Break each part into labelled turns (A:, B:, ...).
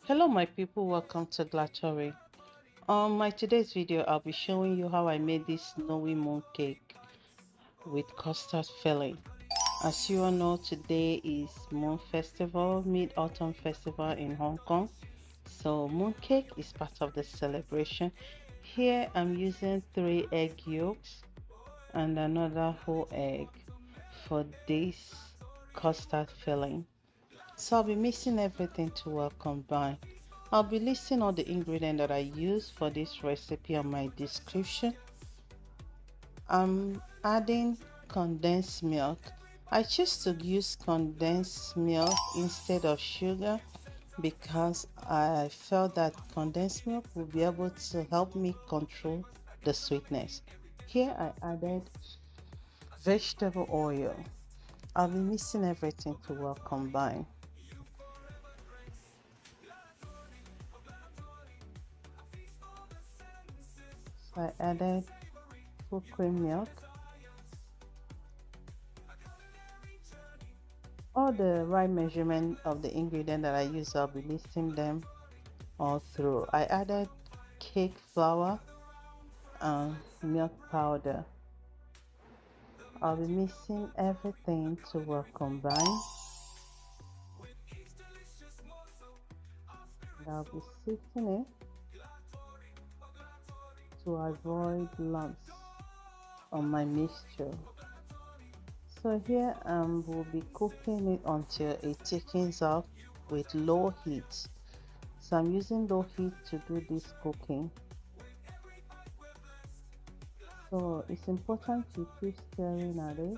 A: Hello my people, welcome to Glatory. On my today's video, I'll be showing you how I made this snowy mooncake with custard filling. As you all know, today is Moon Festival, Mid-Autumn Festival in Hong Kong. So mooncake is part of the celebration. Here I'm using 3 egg yolks and another whole egg for this custard filling. So I'll be mixing everything to well combine. I'll be listing all the ingredients that I use for this recipe on my description. I'm adding condensed milk. I choose to use condensed milk instead of sugar because I felt that condensed milk will be able to help me control the sweetness. Here I added vegetable oil. I'll be mixing everything to well combine. So I added full cream milk. All the right measurement of the ingredient that I use, I'll be listing them all through. I added cake flour and milk powder. I'll be mixing everything to well combine. And I'll be sifting it to avoid lumps on my mixture. So here we'll be cooking it until it thickens up with low heat. So I'm using low heat to do this cooking. So it's important to keep stirring at it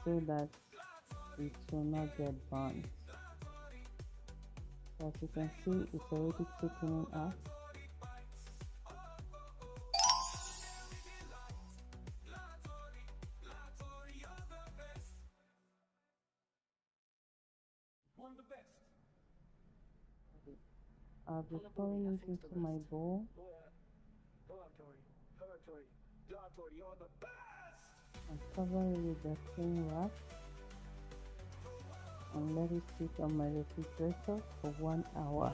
A: so that it will not get burnt. So as you can see, it's already thickening up. I'll be pouring it into my bowl and cover it with the cling wrap and let it sit on my refrigerator for 1 hour.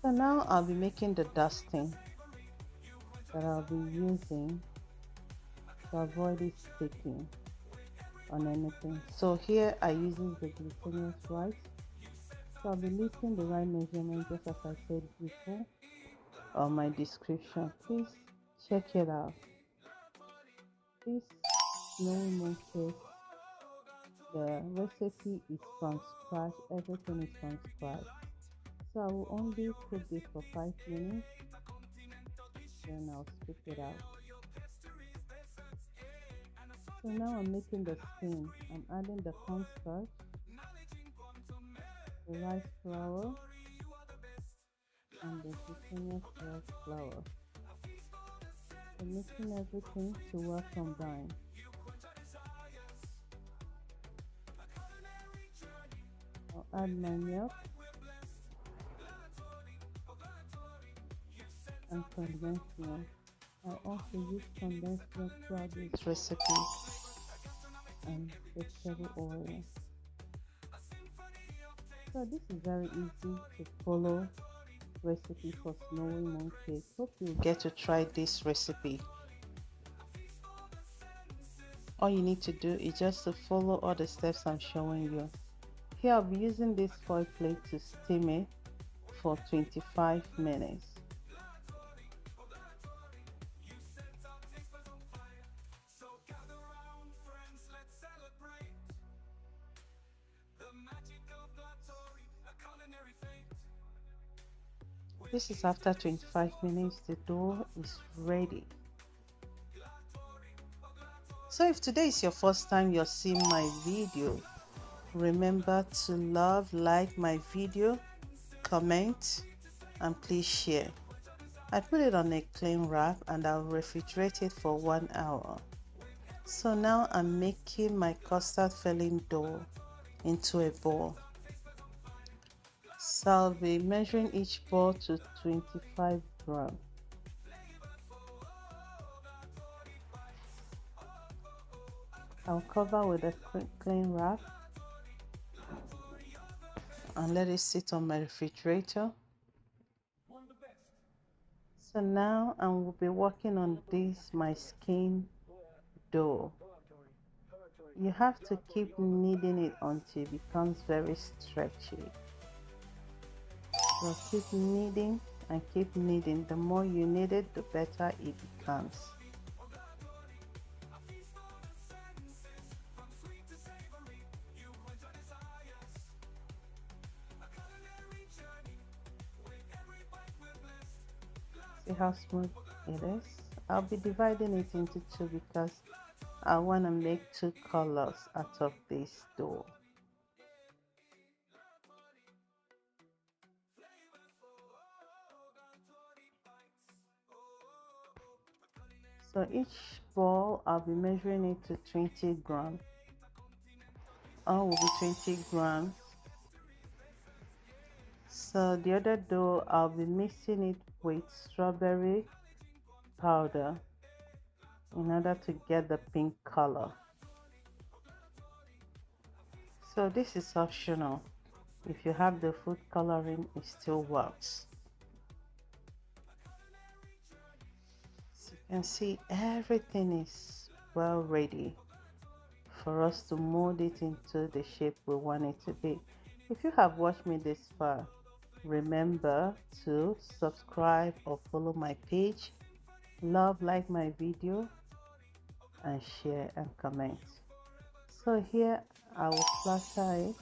A: So now I'll be making the dusting that I'll be using to avoid it sticking on anything. So here I use the glutinous rice. So I'll be listing the right measurement just as I said before on my description. Please check it out. This snowy mooncake, the recipe is from scratch. Everything is from scratch. So I will only cook this for 5 minutes, then I'll spit it out. So now I'm making the skin. I'm adding the cornstarch, the rice flour, and the glutinous rice flour. So mixing everything to well combine. I'll add my milk and condensed milk. I also use condensed milk throughout this recipe and vegetable oil. So this is very easy to follow recipe for snowy mooncake. Hope you get to try this recipe. All you need to do is just to follow all the steps I'm showing you. Here I'll be using this foil plate to steam it for 25 minutes. This is after 25 minutes, the dough is ready. So if today is your first time you're seeing my video, remember to love, like my video, comment, and please share. I put it on a cling wrap and I'll refrigerate it for 1 hour. So now I'm making my custard filling dough into a ball. So I'll be measuring each ball to 25 grams. I'll cover with a cling wrap and let it sit on my refrigerator. So now I will be working on this, my skin dough. You have to keep kneading it until it becomes very stretchy. So keep kneading and keep kneading. The more you knead it, the better it becomes. See how smooth it is? I'll be dividing it into two because I want to make two colors out of this dough. So each ball I'll be measuring it to 20 grams. All will be 20 grams. So the other dough I'll be mixing it with strawberry powder in order to get the pink color. So this is optional. If you have the food coloring, it still works. So you can see everything is well ready for us to mold it into the shape we want it to be. If you have watched me this far, remember to subscribe or follow my page, like my video, and share and comment. So here I will plaster it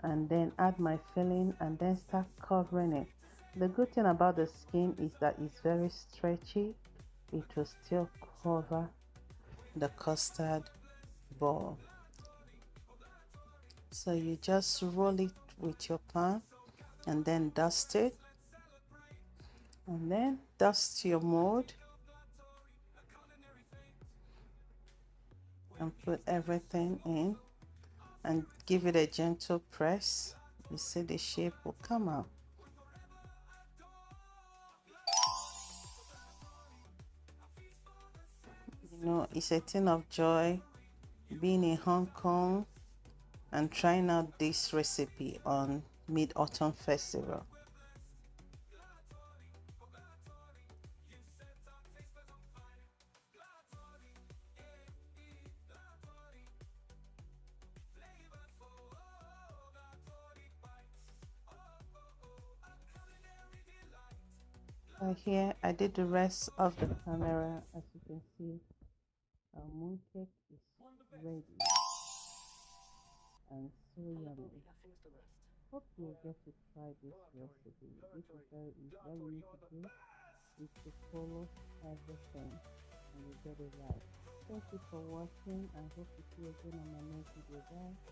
A: and then add my filling and then start covering it. The good thing about the skin is that it's very stretchy. It will still cover the custard ball. So you just roll it with your pan and then dust it, and then dust your mold and put everything in and give it a gentle press. You see the shape will come out. You know, it's a thing of joy being in Hong Kong and trying out this recipe on Mid-Autumn Festival. Here I did the rest of the camera. As you can see, our mooncake is ready and so yummy. Hope you'll get to try this recipe. This is very easy. All you need to do is to follow everything and you get it right. Thank you for watching. I hope to see you again on my next video. Bye.